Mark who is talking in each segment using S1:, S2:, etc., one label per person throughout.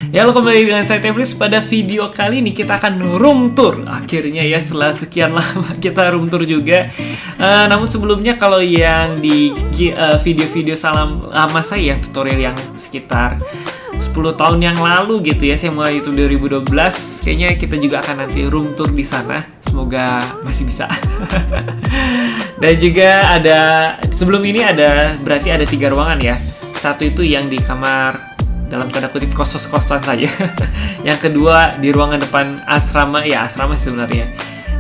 S1: Ya, lo kembali dengan saya Teflis. Pada video kali ini kita akan room tour. Akhirnya ya, setelah sekian lama kita room tour juga. Namun sebelumnya, kalau yang di video-video lama saya, tutorial yang sekitar 10 tahun yang lalu gitu ya, saya mulai YouTube 2012. Kayaknya kita juga akan nanti room tour di sana. Semoga masih bisa. Dan juga ada, sebelum ini berarti ada 3 ruangan ya. Satu itu yang di kamar dalam tanda kutip kos-kosan saya. Yang kedua di ruangan depan asrama, ya asrama sebenarnya.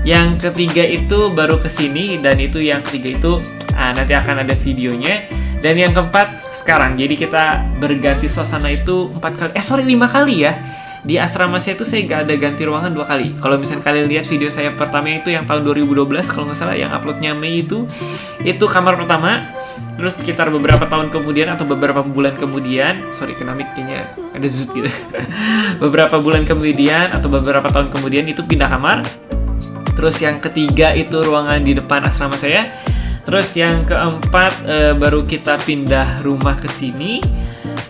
S1: Yang ketiga itu baru kesini, dan itu yang ketiga itu nanti akan ada videonya. Dan yang keempat sekarang. Jadi kita berganti suasana itu 5 kali ya. Di asrama saya itu saya gak ada ganti ruangan 2 kali. Kalau misalnya kalian lihat video saya pertama itu yang tahun 2012 kalau nggak salah, yang uploadnya Mei itu kamar pertama. Terus sekitar beberapa tahun kemudian atau beberapa bulan kemudian, kena mic kayaknya ada zut gitu. Beberapa bulan kemudian atau beberapa tahun kemudian itu pindah kamar. Terus yang ketiga itu ruangan di depan asrama saya. Terus yang keempat baru kita pindah rumah ke sini.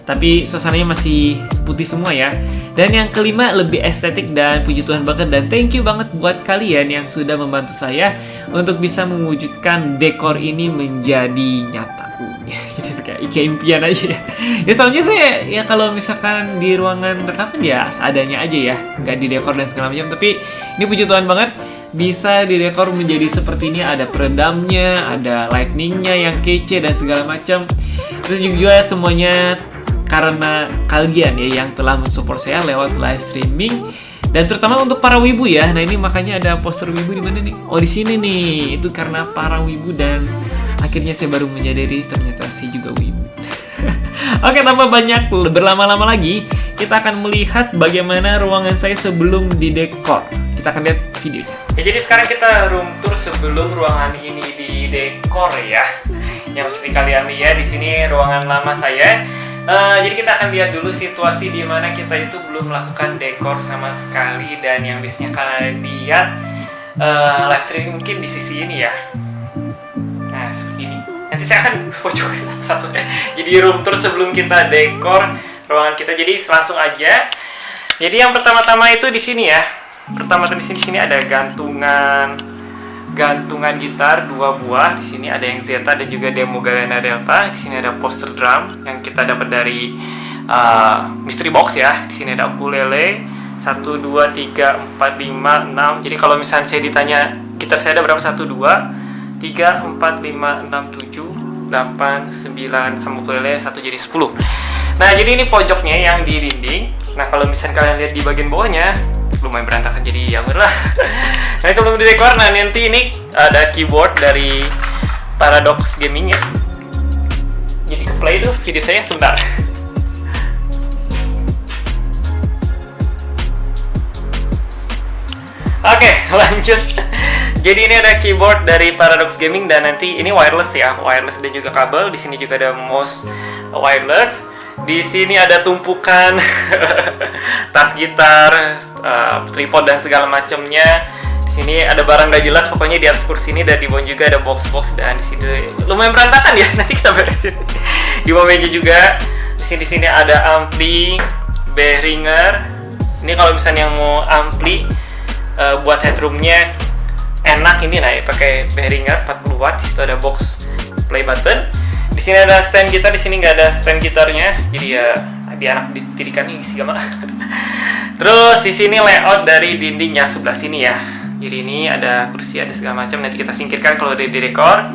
S1: Tapi suasananya masih putih semua ya. Dan yang kelima lebih estetik, dan puji Tuhan banget dan thank you banget buat kalian yang sudah membantu saya untuk bisa mewujudkan dekor ini menjadi nyata. Jadi kayak impian aja ya. Ya soalnya saya ya kalau misalkan di ruangan rekaman ya seadanya aja ya, nggak di dekor dan segala macam. Tapi ini puji Tuhan banget bisa didekor menjadi seperti ini. Ada peredamnya, ada lightningnya yang kece dan segala macam. Terus juga semuanya karena kalian ya yang telah mensupport saya lewat live streaming, dan terutama untuk para wibu ya. Nah ini makanya ada poster wibu di mana nih? Oh di sini nih. Itu karena para wibu, dan akhirnya saya baru menyadari ternyata saya juga wibu. Oke, tanpa banyak berlama-lama lagi, kita akan melihat bagaimana ruangan saya sebelum didekor. Kita akan lihat videonya. Ya, jadi sekarang kita room tour sebelum ruangan ini didekor ya. Yang seperti kalian lihat di sini ruangan lama saya. Jadi kita akan lihat dulu situasi di mana kita itu belum melakukan dekor sama sekali, dan yang biasanya kalian lihat live streaming mungkin di sisi ini ya. Nah seperti ini. Nanti saya akan pojokin satu-satu. Jadi room tour sebelum kita dekor ruangan kita. Jadi langsung aja. Jadi yang pertama-tama itu di sini ya. Pertama di sini ada gantungan gitar 2 buah. Di sini ada yang Zeta dan juga demo Galena Delta. Di sini ada poster drum yang kita dapat dari mystery box ya. Di sini ada ukulele 1 2 3 4 5 6. Jadi kalau misalnya saya ditanya gitar saya ada berapa? 1 2 3 4 5 6 7 8 9 sama ukulele 1 jadi 10. Nah, jadi ini pojoknya yang di dinding. Nah, kalau misalnya kalian lihat di bagian bawahnya lumayan berantakan, jadi ya lah. Nah, sebelum didekor, nanti ini ada keyboard dari Paradox Gaming ya. Jadi ke play itu video saya sebentar. Oke, lanjut. Jadi ini ada keyboard dari Paradox Gaming, dan nanti ini wireless ya, wireless dan juga kabel. Di sini juga ada mouse wireless. Di sini ada tumpukan tas gitar, tripod dan segala macamnya. Di sini ada barang gak jelas pokoknya di atas kursi ini, dan di bawah juga ada box-box, dan di sini lumayan berantakan ya. Nanti kita beresin. Di bawah meja juga. Di sini ada ampli Behringer. Ini kalau misalnya yang mau ampli buat headroomnya enak ini lah ya, pakai Behringer 40 watt. Di situ ada box play button. Di sini ada stand gitar, di sini nggak ada stand gitarnya, jadi ya di anak didikan ini sih gimana. Terus di sini layout dari dindingnya sebelah sini ya. Jadi ini ada kursi, ada segala macam. Nanti kita singkirkan kalau di dekor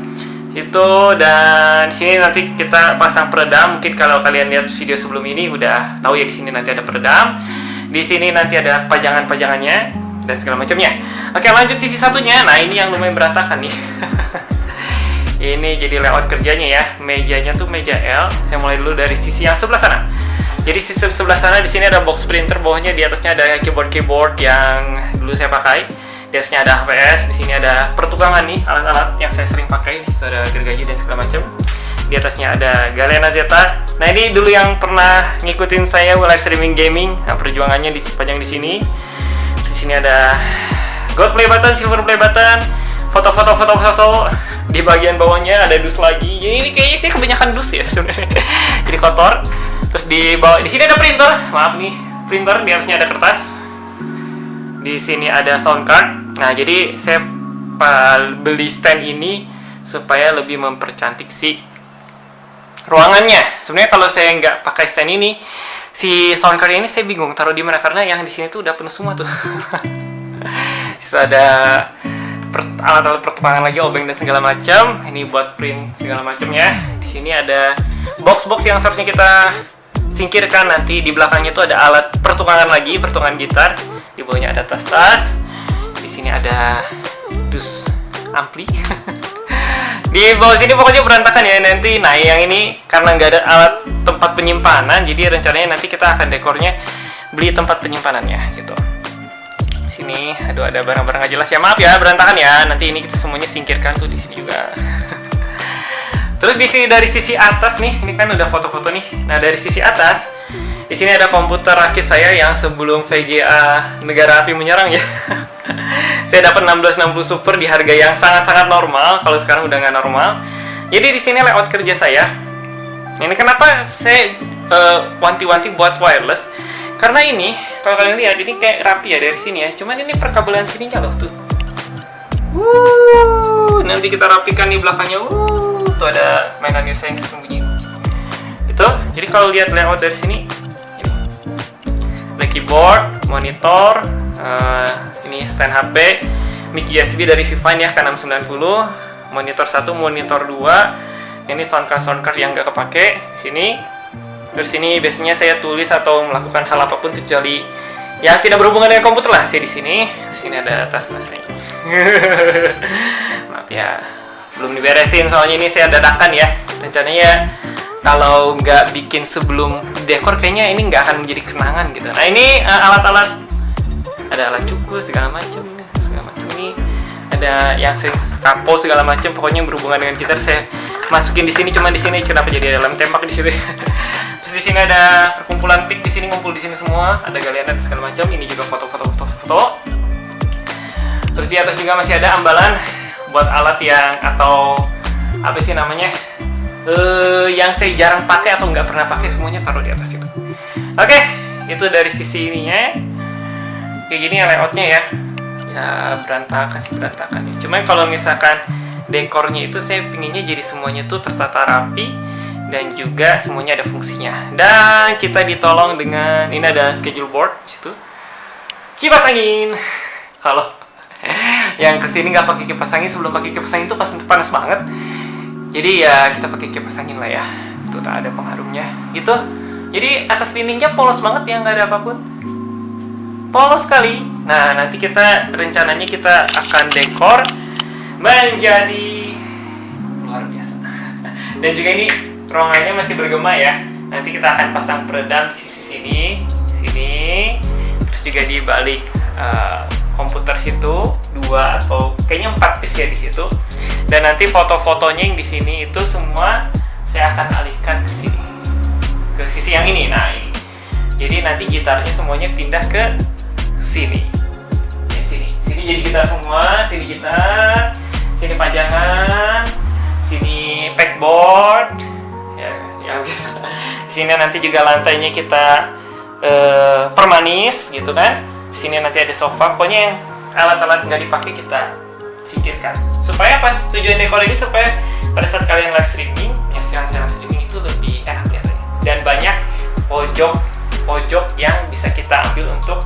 S1: itu. Dan di sini nanti kita pasang peredam. Mungkin kalau kalian lihat video sebelum ini udah tahu ya, di sini nanti ada peredam. Di sini nanti ada pajangan-pajangannya dan segala macamnya. Oke, lanjut sisi satunya. Nah ini yang lumayan berantakan nih. Ini jadi layout kerjanya ya. Mejanya tuh meja L. Saya mulai dulu dari sisi yang sebelah sana. Jadi sisi sebelah sana di sini ada box printer, bawahnya di atasnya ada keyboard yang dulu saya pakai. Di atasnya ada HPS, di sini ada pertukangan nih, alat-alat yang saya sering pakai. Di situ ada gergaji dan segala macam. Di atasnya ada Galena Zeta. Nah, ini dulu yang pernah ngikutin saya live streaming gaming. Nah, perjuangannya dipajang di sini. Di sini ada gold play button, silver play button, foto. Di bagian bawahnya ada dus lagi. Jadi ini kayaknya sih kebanyakan dus ya sebenarnya. Jadi kotor. Terus di bawah di sini ada printer. Maaf nih, printer, di atasnya ada kertas. Di sini ada sound card. Nah, jadi saya beli stand ini supaya lebih mempercantik si ruangannya. Sebenarnya kalau saya nggak pakai stand ini, si sound card ini saya bingung taruh di mana, karena yang di sini tuh udah penuh semua tuh. Itu ada alat-alat pertukangan lagi, obeng dan segala macam. Ini buat print segala macam ya. Di sini ada box-box yang seharusnya kita singkirkan. Nanti di belakangnya tuh ada alat pertukangan lagi, pertukangan gitar. Di bawahnya ada tas-tas. Di sini ada dus ampli. Di bawah sini pokoknya berantakan ya nanti. Nah, yang ini karena nggak ada alat tempat penyimpanan, jadi rencananya nanti kita akan dekornya beli tempat penyimpanannya gitu. Sini, aduh, ada barang-barang nggak jelas ya, maaf ya, berantakan ya. Nanti ini kita semuanya singkirkan tuh di sini juga. Terus di sini dari sisi atas nih, ini kan udah foto-foto nih. Nah, dari sisi atas, di sini ada komputer rakit saya yang sebelum VGA Negara Api menyerang ya. Saya dapat 1660 Super di harga yang sangat-sangat normal. Kalau sekarang udah nggak normal. Jadi di sini layout kerja saya. Ini kenapa saya wanti-wanti buat wireless? Karena ini, kalau kalian lihat, ini kayak rapi ya dari sini ya. Cuman ini perkabelan sininya loh tuh. Nanti kita rapikan di belakangnya. Tuh ada mainannya saya yang sesungguhnya. Itu. Jadi kalau lihat layout dari sini, ini ada keyboard, monitor, ini stand HP, mic USB dari Vivine ya K690, monitor 1, monitor 2. Ini sound card yang nggak kepake di sini. Terus ini biasanya saya tulis atau melakukan hal apapun kecuali yang tidak berhubungan dengan komputer lah. Saya di sini. Di sini ada tas-tasnya. Maaf ya, belum diberesin soalnya ini saya dadakan ya. Rencananya kalau nggak bikin sebelum dekor kayaknya ini nggak akan menjadi kenangan gitu. Nah, ini alat-alat, ada alat cukur segala macam ini. Ada yang sering kapo segala macam, pokoknya berhubungan dengan gitar saya masukin di sini. Cuma di sini kenapa jadi ada lem tembak di situ? Terus di sini ada perkumpulan pick, di sini ngumpul di sini semua, ada galian dan segala macam. Ini juga foto. Terus di atas juga masih ada ambalan buat alat yang atau apa sih namanya? Yang saya jarang pakai atau nggak pernah pakai, semuanya taruh di atas itu. Oke, itu dari sisi ininya. Kayak gini ya layoutnya ya. Ya berantakan ya. Cuma kalau misalkan dekornya itu saya pinginnya jadi semuanya tuh tertata rapi dan juga semuanya ada fungsinya. Dan kita ditolong dengan ini, ada schedule board di situ. Kipas angin. Kalau yang kesini nggak pakai kipas angin, sebelum pakai kipas angin tuh panas banget. Jadi ya kita pakai kipas angin lah ya. Itu tak ada pengharumnya. Gitu. Jadi atas dindingnya polos banget ya, nggak ada apapun. Polos sekali. Nah, nanti rencananya kita akan dekor menjadi luar biasa. Dan juga ini ruangannya masih bergema ya. Nanti kita akan pasang peredam di sisi sini, terus juga di balik komputer situ 2 atau kayaknya 4 piece ya di situ. Dan nanti foto-fotonya yang di sini itu semua saya akan alihkan ke sini, ke sisi yang ini. Nah, ini. Jadi nanti gitarnya semuanya pindah ke sini. Ya, sini jadi gitar semua, sini gitar, sini pajangan, sini backboard. Ya gitu. Sini nanti juga lantainya kita permanis gitu kan. Sini nanti ada sofa. Pokoknya yang alat-alat nggak dipakai kita singkirkan. Supaya pas tujuan dekor ini supaya pada saat kalian live streaming, menyaksikan saya live streaming itu lebih enak lihatnya. Dan banyak pojok yang bisa kita ambil untuk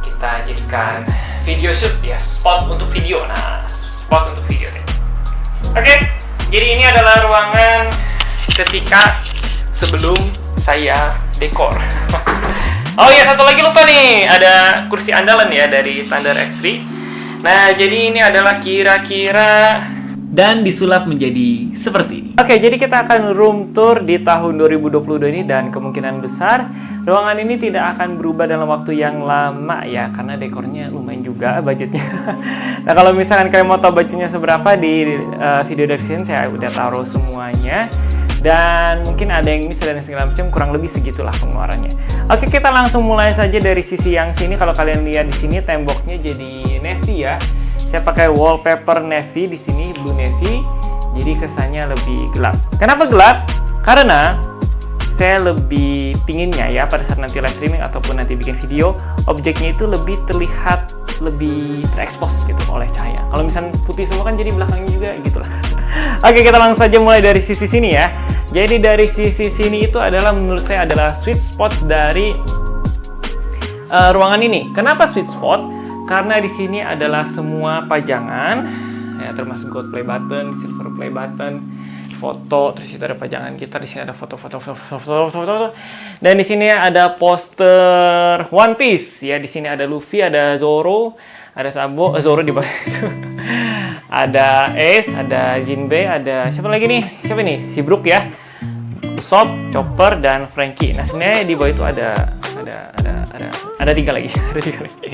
S1: kita jadikan video shoot ya, spot untuk video. Nah, spot untuk video. Oke, jadi ini adalah ruangan ketika sebelum saya dekor. Oh ya, satu lagi lupa nih, ada kursi andalan ya dari Thunder X3. Nah, jadi ini adalah kira-kira dan disulap menjadi seperti ini. Oke, jadi kita akan room tour di tahun 2022 ini dan kemungkinan besar ruangan ini tidak akan berubah dalam waktu yang lama ya, karena dekornya lumayan juga budgetnya. Nah, kalau misalkan kalian mau tahu budgetnya seberapa, di video description saya udah taruh semuanya. Dan mungkin ada yang miss dan segala macam, kurang lebih segitulah pengeluarannya. Oke, kita langsung mulai saja dari sisi yang sini. Kalau kalian lihat di sini temboknya jadi navy ya. Saya pakai wallpaper navy di sini, blue navy. Jadi kesannya lebih gelap. Kenapa gelap? Karena saya lebih pinginnya ya pada saat nanti live streaming ataupun nanti bikin video, objeknya itu lebih terlihat lebih terekspos gitu oleh cahaya. Kalau misalnya putih semua kan jadi belakangnya juga gitulah. Oke, kita langsung saja mulai dari sisi sini ya. Jadi dari sisi sini itu adalah menurut saya adalah sweet spot dari ruangan ini. Kenapa sweet spot? Karena di sini adalah semua pajangan ya, termasuk gold play button, silver play button, foto, terus itu ada pajangan gitar, di sini ada foto. Dan di sini ada poster One Piece ya, di sini ada Luffy, ada Zoro, ada Sabo, Zoro di bawah itu. Ada Ace, ada Jinbei, ada siapa lagi nih? Siapa nih? Si Brook ya. Usopp, Chopper, dan Frankie. Nah, sebenarnya di bawah itu ada tiga lagi. Ada tiga lagi.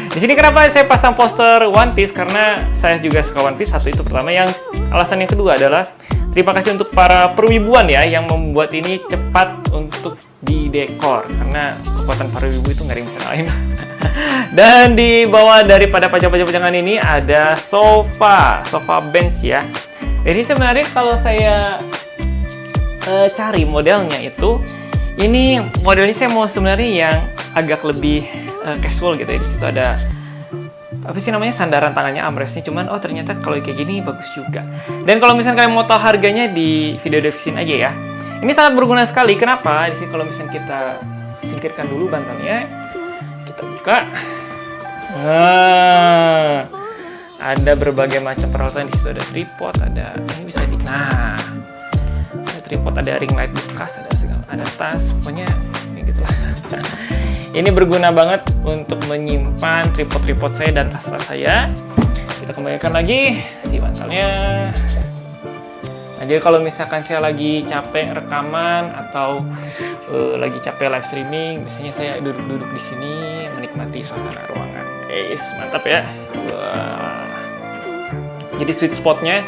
S1: Di sini kenapa saya pasang poster One Piece? Karena saya juga suka One Piece. Satu itu pertama. Yang alasan yang kedua adalah terima kasih untuk para perwibuan ya yang membuat ini cepat untuk didekor, karena kekuatan para wibu itu nggak ada yang bisa ngalahin. Dan di bawah daripada pajang-pajangan ini ada sofa bench ya. Jadi sebenarnya kalau saya cari modelnya itu, ini modelnya saya mau sebenarnya yang agak lebih casual gitu ya. Di situ ada apa sih namanya, sandaran tangannya, armrestnya, cuman oh ternyata kalau kayak gini bagus juga. Dan kalau misalnya kalian mau tahu harganya, di video deskripsi aja ya. Ini sangat berguna sekali. Kenapa? Di sini kalau misalnya kita singkirkan dulu bantalnya, kita buka. Nah, ada berbagai macam peralatan. Di situ ada tripod, ada ini bisa di, nah, ada tripod, ada ring light bekas, ada segala, ada tas, pokoknya ini gitulah. Ini berguna banget untuk menyimpan tripod saya dan tas-tas saya. Kita kembalikan lagi si bantalnya. Nah, jadi kalau misalkan saya lagi capek rekaman atau lagi capek live streaming, biasanya saya duduk-duduk di sini menikmati suasana ruangan. Guys, mantap ya. Wah. Jadi sweet spotnya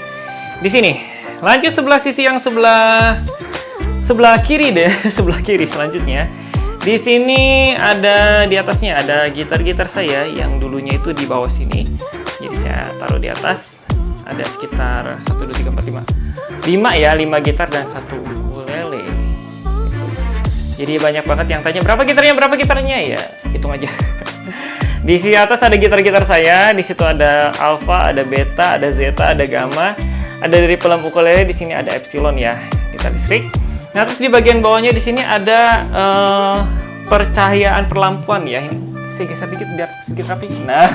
S1: di sini. Lanjut sebelah sisi yang sebelah kiri deh, sebelah kiri selanjutnya. Di sini ada, di atasnya ada gitar-gitar saya yang dulunya itu di bawah sini. Jadi saya taruh di atas. Ada sekitar 1, 2, 3, 4, 5 ya, 5 gitar dan 1 ukulele. Jadi banyak banget yang tanya berapa gitarnya ya, hitung aja. Di sisi atas ada gitar-gitar saya. Di situ ada alpha, ada beta, ada zeta, ada gamma. Ada dari pelam ukulele, di sini ada epsilon ya, gitar listrik. Nah, terus di bagian bawahnya di sini ada percahayaan perlampuan ya. Ini saya geser dikit biar sedikit rapi. Nah,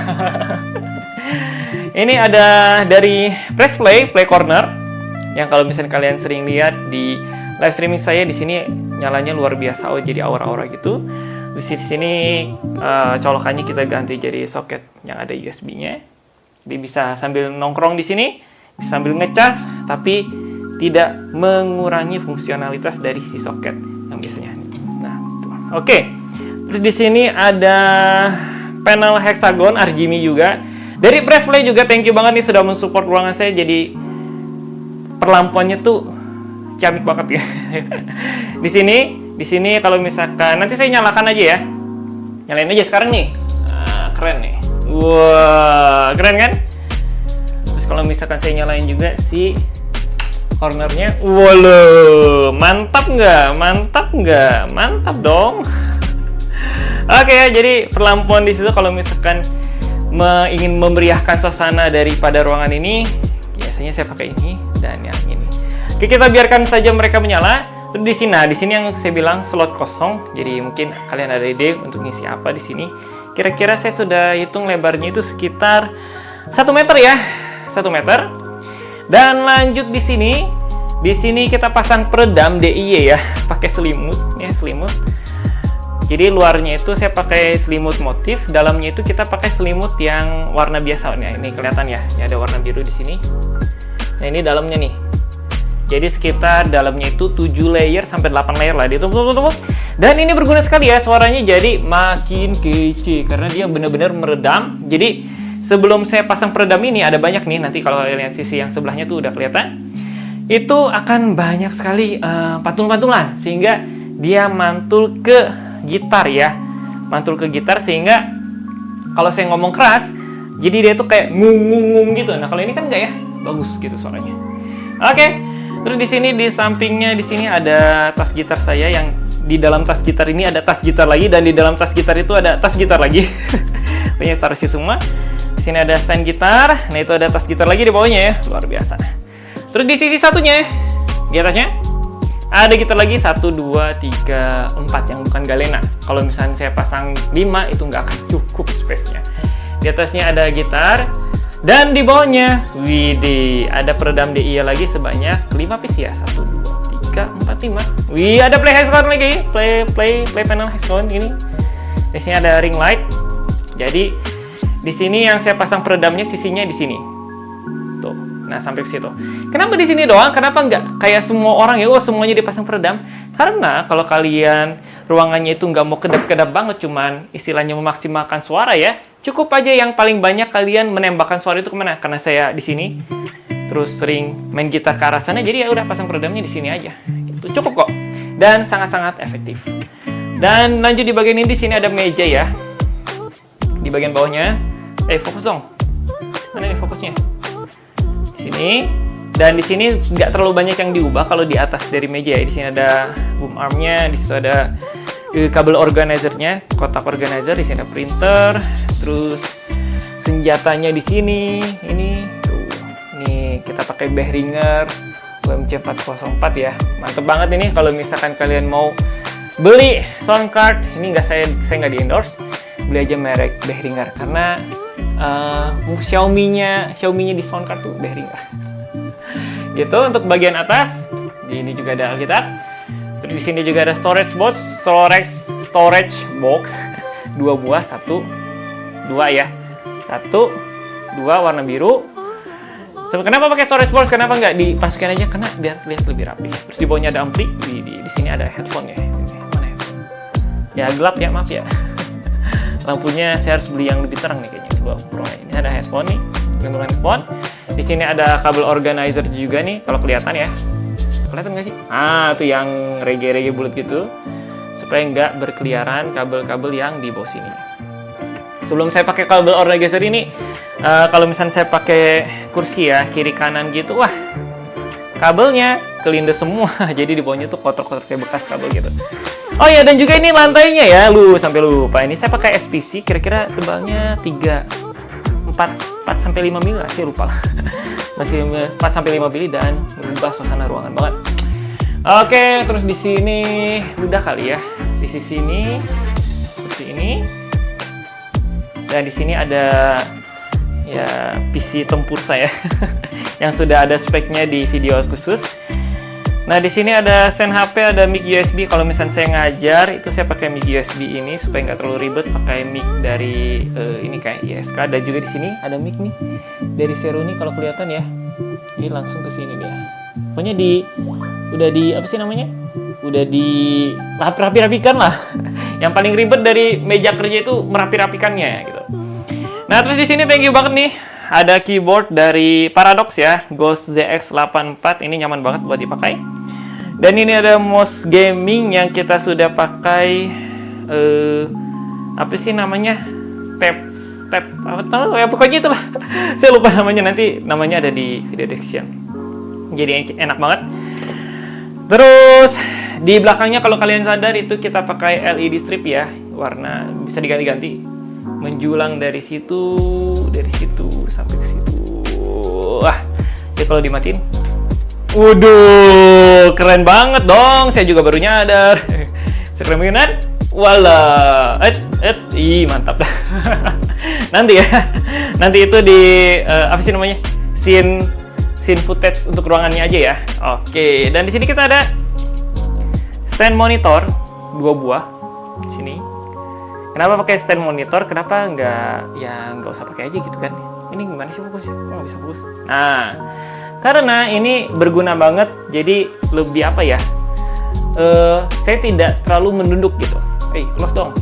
S1: ini ada dari press play corner yang kalau misalnya kalian sering lihat di live streaming saya, di sini nyalanya luar biasa, oh jadi aura-aura gitu. Di sini colokannya kita ganti jadi soket yang ada USB-nya. Jadi bisa sambil nongkrong di sini, bisa sambil ngecas, tapi tidak mengurangi fungsionalitas dari si soket yang biasanya. Nah, oke. Terus di sini ada panel hexagon RGB juga. Dari press play juga thank you banget nih sudah mensupport ruangan saya, jadi perlampuannya tuh ciamik banget ya. Di sini kalau misalkan nanti saya nyalakan aja ya. Nyalain aja sekarang nih. Nah, keren nih. Wah, keren kan? Terus kalau misalkan saya nyalain juga si cornernya, waduh, mantap nggak? Mantap dong. Oke, jadi perlampuan di situ kalau misalkan ingin memeriahkan suasana daripada ruangan ini, biasanya saya pakai ini dan yang ini. Oke, kita biarkan saja mereka menyala. Terus di sini yang saya bilang slot kosong. Jadi mungkin kalian ada ide untuk ngisi apa di sini. Kira-kira saya sudah hitung lebarnya itu sekitar 1 meter ya, 1 meter. Dan lanjut di sini kita pasang peredam DIY ya, pakai selimut ya, selimut. Jadi luarnya itu saya pakai selimut motif, dalamnya itu kita pakai selimut yang warna biasa. Nah, ini kelihatan ya, ini ada warna biru di sini. Nah, ini dalamnya nih. Jadi sekitar dalamnya itu 7 layer sampai 8 layer lah, ditumpuk. Dan ini berguna sekali ya, suaranya jadi makin kece karena dia benar-benar meredam. Jadi sebelum saya pasang peredam ini ada banyak nih, nanti kalau kalian lihat sisi yang sebelahnya tuh udah kelihatan. Itu akan banyak sekali pantul-pantulan sehingga dia mantul ke gitar ya. Mantul ke gitar sehingga kalau saya ngomong keras, jadi dia tuh kayak ngung gitu. Nah, kalau ini kan enggak ya, bagus gitu suaranya. Oke. Terus di sini di sampingnya di sini ada tas gitar saya, yang di dalam tas gitar ini ada tas gitar lagi, dan di dalam tas gitar itu ada tas gitar lagi. Pokoknya taruh situ semua. Di sini ada stand gitar. Nah, itu ada tas gitar lagi di bawahnya ya. Luar biasa. Terus di sisi satunya di atasnya ada gitar lagi 1 2 3 4 yang bukan galena. Kalau misalnya saya pasang 5 itu nggak akan cukup space-nya. Di atasnya ada gitar. Dan di bawahnya, widih, ada peredam DI lagi sebanyak 5 piece ya. 1, 2, 3, 4, 5. Wih, ada play Hexcon lagi. Play panel Hexcon ini. Di sini ada ring light. Jadi di sini yang saya pasang peredamnya sisinya di sini. Tuh. Nah, sampai ke situ. Kenapa di sini doang? Kenapa nggak kayak semua orang ya? Oh, semuanya dipasang peredam. Karena kalau kalian ruangannya itu nggak mau kedap-kedap banget, cuman istilahnya memaksimalkan suara ya. Cukup aja yang paling banyak kalian menembakkan suara itu kemana? Karena saya di sini, terus sering main gitar ke arah sana, jadi ya udah pasang peredamnya di sini aja. Itu cukup kok, dan sangat-sangat efektif. Dan lanjut di bagian ini, di sini ada meja ya. Di bagian bawahnya, fokus dong. Mana nih fokusnya? Di sini. Dan di sini nggak terlalu banyak yang diubah kalau di atas dari meja ya. Di sini ada boom armnya, di situ ada kabel organizernya, kotak organizer, di sini ada printer, terus senjatanya di sini, ini tuh, ini kita pakai Behringer UMC 404 ya, mantep banget ini kalau misalkan kalian mau beli sound card, ini saya nggak di endorse, beli aja merek Behringer karena Xiaomi-nya di sound card tuh Behringer. Gitu untuk bagian atas, ini juga ada Alkitab. Terus di sini juga ada storage box 2 buah, 2 ya. 1, 2 warna biru. Kenapa pakai storage box? Kenapa nggak dipasukin aja? Karena biar lihat lebih rapi. Terus di bawahnya ada ampli, di sini ada headphone ya. Mana ya? Ya gelap ya, maaf ya. Lampunya saya harus beli yang lebih terang nih kayaknya. Ini ada headphone nih, gantungan headphone. Di sini ada kabel organizer juga nih, kalau kelihatan ya. Kelihatan nggak sih? Tuh yang reggae bulat gitu, supaya nggak berkeliaran kabel-kabel yang di bawah sini. Sebelum saya pakai kabel organizer ini, kalau misalnya saya pakai kursi ya, kiri kanan gitu, wah, kabelnya kelindes semua. Jadi di bawahnya tuh kotor-kotor kayak bekas kabel gitu. Oh ya, dan juga ini lantainya ya, sampai lupa. Ini saya pakai SPC, kira-kira tebalnya 4 sampai 5 mili, saya lupa lah. Masih 4 sampai 5 mili dan mengubah suasana ruangan banget. Oke, terus di sini udah kali ya. Di sisi ini seperti ini. Dan di sini ada ya PC tempur saya yang sudah ada speknya di video khusus. Nah, di sini ada stand HP, ada mic USB. Kalau misalnya saya ngajar, itu saya pakai mic USB ini supaya nggak terlalu ribet pakai mic dari ini kayak ISK. Dan juga di sini ada mic nih dari Seruni kalau kelihatan ya. Ini langsung ke sini dia. Pokoknya udah di apa sih namanya? Udah di rapi-rapikan lah. Yang paling ribet dari meja kerja itu merapi-rapikannya gitu. Nah, terus di sini thank you banget nih. Ada keyboard dari Paradox ya, Ghost ZX84, ini nyaman banget buat dipakai. Dan ini ada mouse gaming yang kita sudah pakai apa sih namanya? Tab apa tahu ya, pokoknya itulah. Saya lupa namanya, nanti namanya ada di video description. Jadi enak banget. Terus di belakangnya kalau kalian sadar itu kita pakai LED strip ya, warna bisa diganti-ganti. Menjulang dari situ sampai ke situ. Wah, jadi kalau dimatiin, waduh, keren banget dong. Saya juga baru nyadar. Sekeren banget. Wala, mantap dah. Nanti ya, nanti itu di apa sih namanya? Scene footage untuk ruangannya aja ya. Oke, dan di sini kita ada stand monitor 2 buah. Sini. Kenapa pakai stand monitor? Kenapa nggak usah pakai aja gitu kan? Ini gimana sih fokusnya? Nggak bisa fokus. Nah, karena ini berguna banget. Jadi lebih apa ya? Saya tidak terlalu menunduk gitu. Close dong.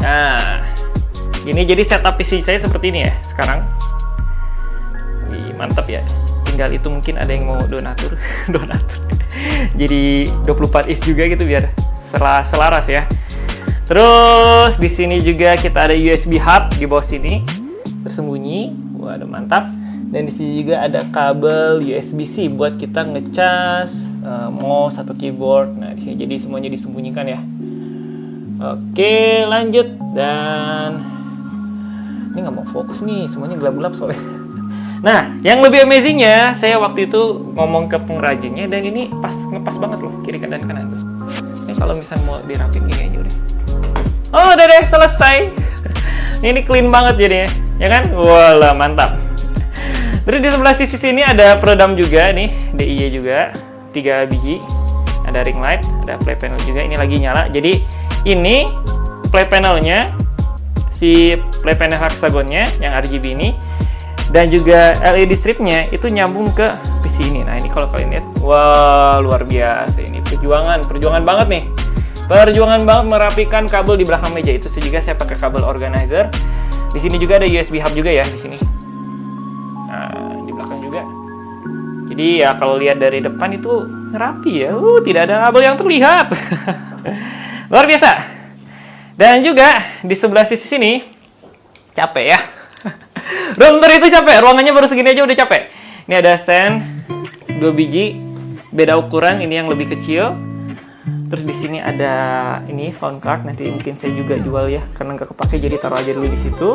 S1: Nah, ini jadi setup PC saya seperti ini ya sekarang. Wih, mantap ya. Tinggal itu mungkin ada yang mau donatur. Jadi 24 inch juga gitu biar selaras ya. Terus di sini juga kita ada USB hub di bawah sini tersembunyi. Waduh, mantap. Dan di sini juga ada kabel USB-C buat kita ngecas mouse atau keyboard. Nah, di sini jadi semuanya disembunyikan ya. Oke, lanjut. Dan ini nggak mau fokus nih, semuanya gelap-gelap soalnya. Nah, yang lebih amazingnya, saya waktu itu ngomong ke pengrajinnya dan ini ngepas banget loh, kiri dan kanan tuh. Ini kalau misalnya mau dirapin gini aja udah. Oh, udah deh, selesai. Ini clean banget jadinya, ya kan? Walah, mantap. Terus di sebelah sisi sini ada peredam juga nih, DIY juga, 3 biji. Ada ring light, ada play panel juga, ini lagi nyala. Jadi ini play panelnya, si play panel hexagonnya yang RGB ini, dan juga LED stripnya itu nyambung ke PC ini. Nah, ini kalau kalian lihat, wah, luar biasa ini. Perjuangan banget nih. Perjuangan banget merapikan kabel di belakang meja. Itu juga saya pakai kabel organizer. Di sini juga ada USB hub juga ya di sini. Nah, di belakang juga. Jadi ya kalau lihat dari depan itu rapi ya. Tidak ada kabel yang terlihat. Luar biasa. Dan juga di sebelah sisi sini capek ya. Room tour itu capek, ruangannya baru segini aja udah capek. Ini ada stand 2 biji, beda ukuran, ini yang lebih kecil. Terus di sini ada ini sound card, nanti mungkin saya juga jual ya, karena nggak kepake jadi taruh aja dulu di situ.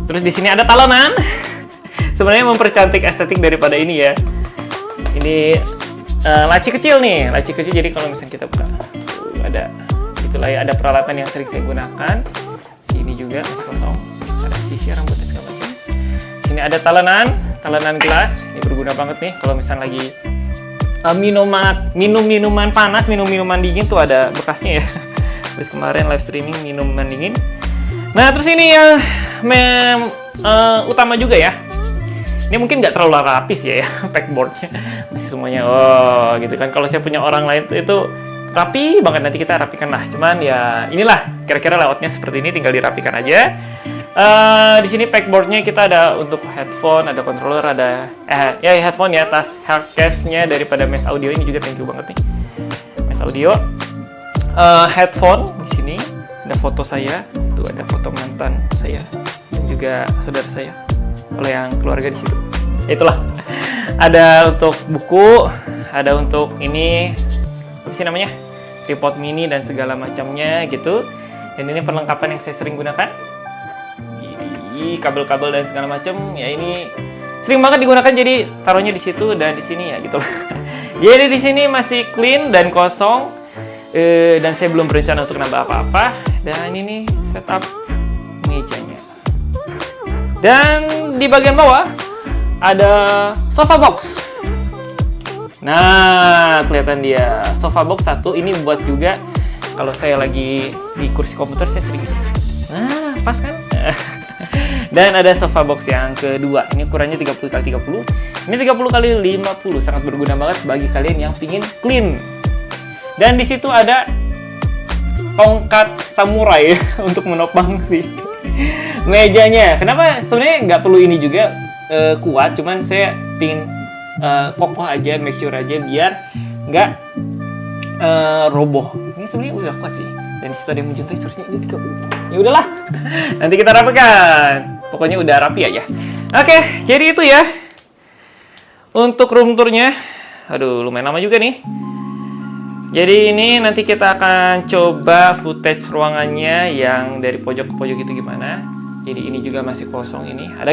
S1: Terus di sini ada talenan. Sebenarnya mempercantik estetik daripada ini ya. Ini laci kecil nih, laci kecil jadi kalau misalnya kita buka, ada itulah ya, ada peralatan yang sering saya gunakan. Sini juga kosong. Ada sisi rambutnya segala macam. Sini ada talenan gelas. Ini berguna banget nih kalau misalnya lagi minum minuman panas, minum minuman dingin tuh ada bekasnya ya. Terus kemarin live streaming minuman dingin. Nah, terus ini yang utama juga ya. Ini mungkin nggak terlalu rapis ya, backboardnya masih semuanya gitu kan. Kalau saya punya orang lain itu rapi banget, nanti kita rapikan lah. Cuman ya inilah kira-kira layoutnya seperti ini, tinggal dirapikan aja. Di sini backboardnya kita ada untuk headphone, ada controller, ada headphone ya, tas case-nya daripada Mesh Audio ini juga thank you banget nih. Mesh Audio. Headphone di sini ada foto saya, tuh ada foto mantan saya dan juga saudara saya. Kalau yang keluarga di situ. Itulah. Ada untuk buku, ada untuk ini apa sih namanya? Tripod mini dan segala macamnya gitu. Dan ini perlengkapan yang saya sering gunakan. Kabel-kabel dan segala macam ya, ini sering banget digunakan, jadi taruhnya di situ dan di sini ya gitu. Jadi di sini masih clean dan kosong, dan saya belum berencana untuk nambah apa-apa. Dan ini setup mejanya. Dan di bagian bawah ada sofa box. Nah, kelihatan dia sofa box satu. Ini buat juga kalau saya lagi di kursi komputer saya sering. Nah, pas kan? Dan ada sofa box yang kedua. Ini ukurannya 30x30. Ini 30x50. Sangat berguna banget bagi kalian yang pingin clean. Dan di situ ada tongkat samurai untuk menopang si mejanya. Kenapa? Sebenarnya nggak perlu ini juga kuat. Cuman saya pingin kokoh aja, make sure aja biar nggak roboh. Ini sebenarnya udah kuat sih. Dan di situ ada yang mencintai, seharusnya ini ya udahlah. Nanti kita rapikan. Pokoknya udah rapi aja. Oke, jadi itu ya untuk room tournya. Aduh, lumayan lama juga nih. Jadi ini nanti kita akan coba footage ruangannya yang dari pojok ke pojok itu gimana. Jadi ini juga masih kosong ini. Ada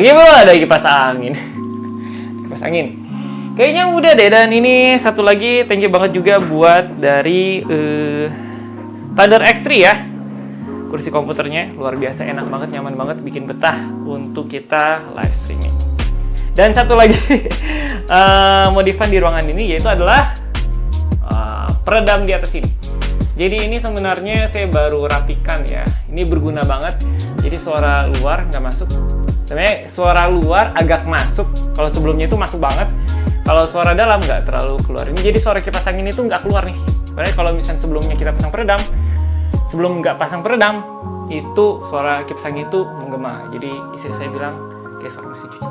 S1: kipas angin. Kipas angin. Kayaknya udah deh. Dan ini satu lagi thank you banget juga buat dari Thunder X3 ya. Kursi komputernya luar biasa, enak banget, nyaman banget, bikin betah untuk kita live streaming. Dan satu lagi modifan di ruangan ini yaitu adalah peredam di atas ini. Jadi ini sebenarnya saya baru rapikan ya. Ini berguna banget. Jadi suara luar nggak masuk. Sebenarnya suara luar agak masuk. Kalau sebelumnya itu masuk banget. Kalau suara dalam nggak terlalu keluar. Ini jadi suara kipas angin itu nggak keluar nih. Padahal kalau misalnya sebelumnya kita pasang peredam, sebelum nggak pasang peredam, itu suara kipas angin itu menggema. Jadi istri saya bilang kayak suara mesin cuci.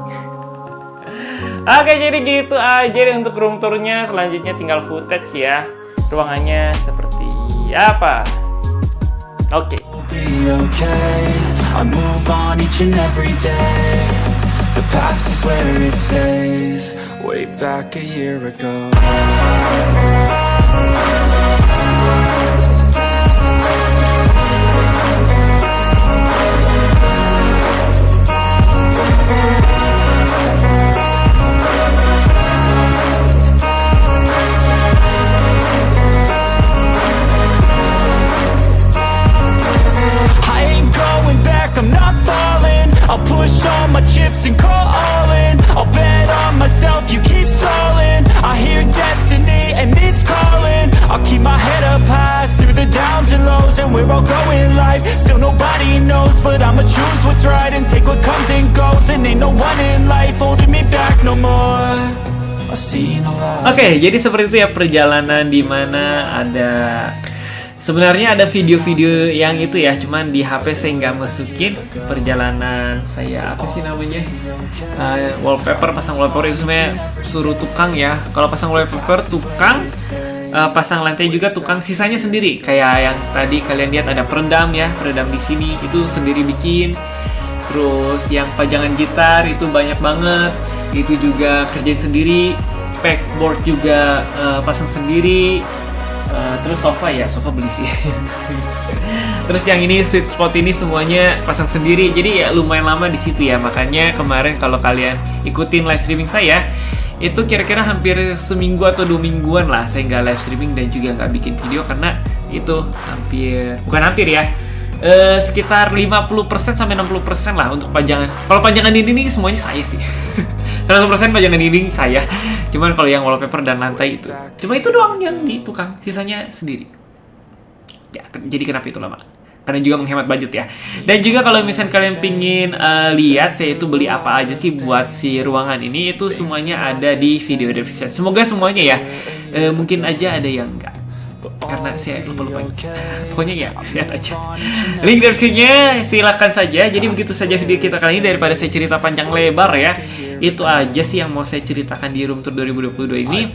S1: Oke, jadi gitu aja deh untuk room tournya. Selanjutnya tinggal footage ya. Ruangannya seperti apa. Oke.
S2: The past is where it stays, way back a year ago. I'm not falling, I'll push all my chips and call all in. I'll bet on myself, you keep stalling. I hear destiny and it's calling. I'll keep my head up high through the downs and lows. And we're all going life, still nobody knows. But I'ma choose what's right and take what comes and goes. And ain't no one in life holding me back no more.
S1: Oke, jadi seperti itu ya perjalanan di mana ada sebenarnya ada video-video yang itu ya, cuman di HP saya nggak masukin perjalanan saya apa sih namanya wallpaper, pasang wallpaper itu sebenarnya suruh tukang ya. Kalau pasang wallpaper tukang, pasang lantai juga tukang, sisanya sendiri. Kayak yang tadi kalian lihat ada peredam ya, peredam di sini itu sendiri bikin. Terus yang pajangan gitar itu banyak banget, itu juga kerjain sendiri. Backboard juga pasang sendiri. Terus sofa beli sih. Terus yang ini sweet spot ini semuanya pasang sendiri. Jadi ya lumayan lama di situ ya. Makanya kemarin kalau kalian ikutin live streaming saya, itu kira-kira hampir seminggu atau 2 mingguan lah saya nggak live streaming dan juga nggak bikin video karena itu bukan hampir ya. Sekitar 50% sampai 60% lah untuk pajangan. Kalau pajangan dinding ini semuanya saya sih. 100% pajangan dinding saya. Cuman kalau yang wallpaper dan lantai itu cuma itu doang yang di tukang, sisanya sendiri. Ya, jadi kenapa itu lama? Karena juga menghemat budget ya. Dan juga kalau misalnya kalian pingin lihat saya itu beli apa aja sih buat si ruangan ini, itu semuanya ada di video description. Semoga semuanya ya. Mungkin aja ada yang enggak, karena saya lupa pokoknya ya lihat aja link deskripsinya, silakan saja. Jadi begitu saja video kita kali ini, daripada saya cerita panjang lebar ya. Itu aja sih yang mau saya ceritakan di Room Tour 2022 ini.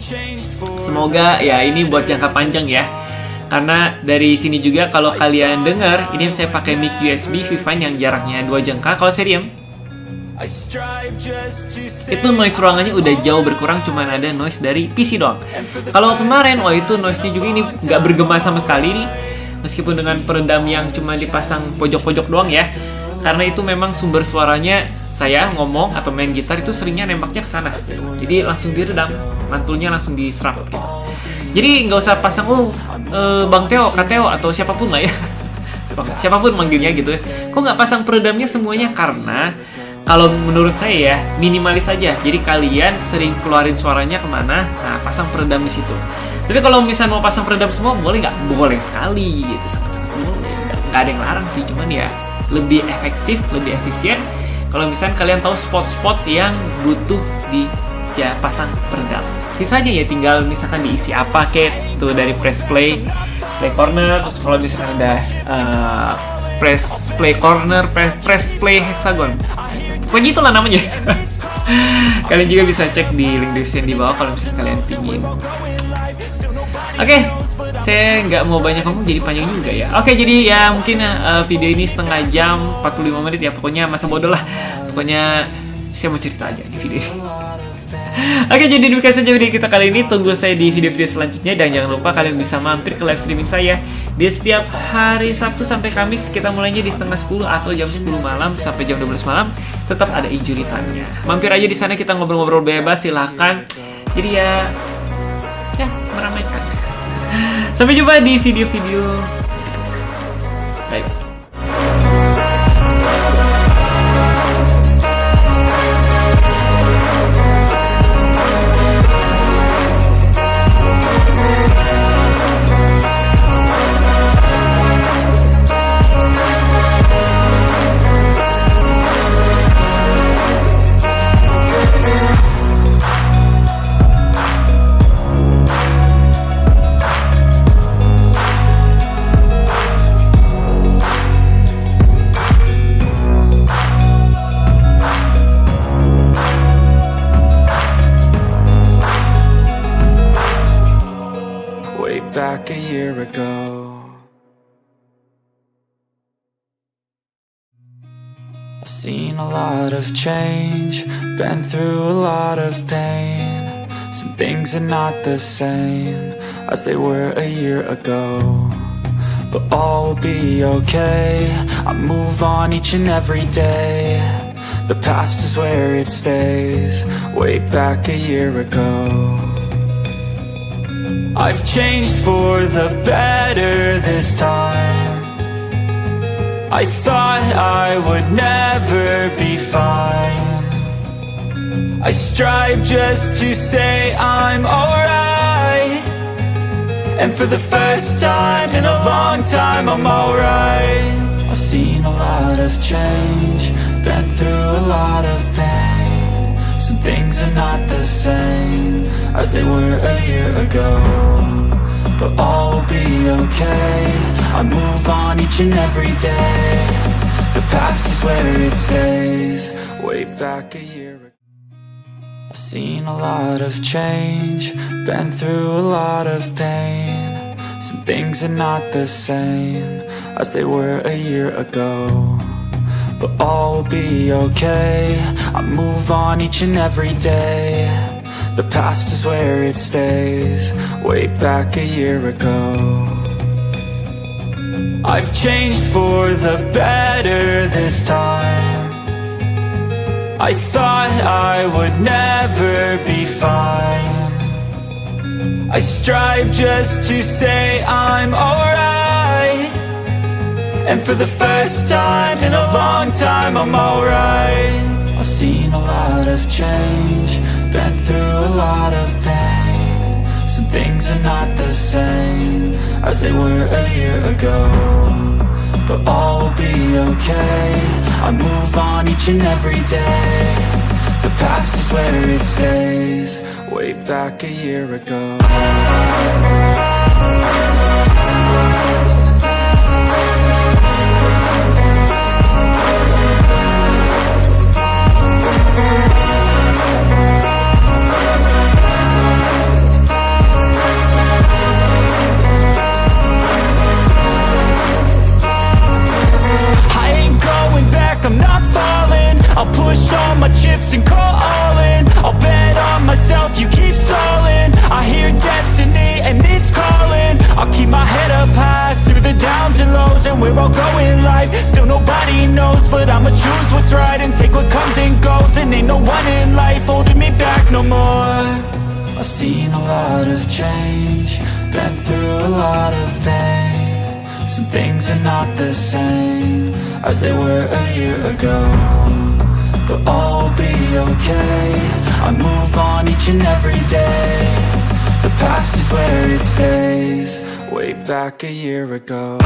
S1: Semoga ya ini buat jangka panjang ya, karena dari sini juga kalau kalian dengar ini saya pakai mic USB Vivine yang jaraknya 2 jengkal. Kalau saya diam itu noise ruangannya udah jauh berkurang, cuman ada noise dari PC doang. Kalau kemarin, itu noise-nya juga ini nggak bergema sama sekali nih, meskipun dengan peredam yang cuma dipasang pojok-pojok doang ya. Karena itu memang sumber suaranya saya ngomong atau main gitar itu seringnya nembaknya ke sana gitu. Jadi langsung diredam, mantulnya langsung diserap gitu. Jadi nggak usah pasang Bang Theo, Kak Theo atau siapapun lah ya. Siapapun manggilnya gitu ya. Kok nggak pasang peredamnya semuanya? Karena kalau menurut saya ya, minimalis aja. Jadi kalian sering keluarin suaranya kemana, nah pasang peredam di situ. Tapi kalau misalnya mau pasang peredam semua, boleh nggak? Boleh sekali, gitu, sangat-sangat boleh. Nggak ada yang larang sih, cuman ya lebih efektif, lebih efisien. Kalau misalnya kalian tahu spot-spot yang butuh pasang peredam. Bisa aja ya, tinggal misalkan diisi apa kayak tuh dari press play corner. Terus kalau misalkan ada press play corner, press play hexagon. Pokoknya itulah namanya. Kalian juga bisa cek di link description di bawah kalau misalnya kalian pingin. Oke, saya nggak mau banyak ngomong jadi panjang juga ya. Oke, jadi ya mungkin video ini setengah jam 45 menit ya. Pokoknya masa bodoh lah. Pokoknya saya mau cerita aja di video ini. Oke, jadi demikian saja video kita kali ini. Tunggu saya di video-video selanjutnya. Dan jangan lupa kalian bisa mampir ke live streaming saya di setiap hari Sabtu sampai Kamis. Kita mulainya di setengah 10 atau jam 10 malam sampai jam 12 malam. Tetap ada injury time-nya. Mampir aja di sana, kita ngobrol-ngobrol bebas, silahkan. Jadi ya meramaikan. Sampai jumpa di video-video. Bye.
S2: I've seen a lot of change, been through a lot of pain. Some things are not the same as they were a year ago, but all will be okay. I move on each and every day. The past is where it stays, way back a year ago. I've changed for the better this time. I thought I would never be fine. I strive just to say I'm alright, and for the first time in a long time I'm alright. I've seen a lot of change, been through a lot of pain. Some things are not the same as they were a year ago, but all will be okay. I move on each and every day. The past is where it stays, way back a year ago. I've seen a lot of change, been through a lot of pain. Some things are not the same as they were a year ago, but all will be okay. I move on each and every day. The past is where it stays, way back a year ago. I've changed for the better this time. I thought I would never be fine. I strive just to say I'm alright, and for the first time in a long time I'm alright. I've seen a lot of change, been through a lot of pain. Some things are not the same as they were a year ago, but all will be okay. I move on each and every day. The past is where it stays, way back a year ago. I'm not falling, I'll push all my chips and call all in. I'll bet on myself, you keep stalling. I hear destiny and it's calling. I'll keep my head up high through the downs and lows, and we're all going life. Still nobody knows, but I'ma choose what's right and take what comes and goes. And ain't no one in life holding me back no more. I've seen a lot of change, been through a lot of pain. Some things are not the same as they were a year ago, but all will be okay. I move on each and every day. The past is where it stays, way back a year ago.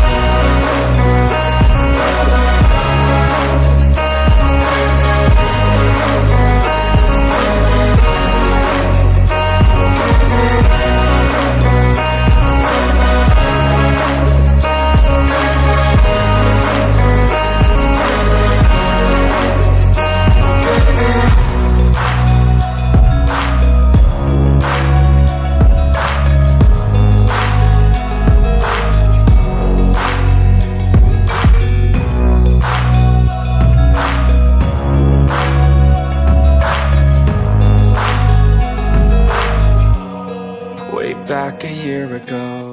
S2: Back a year ago.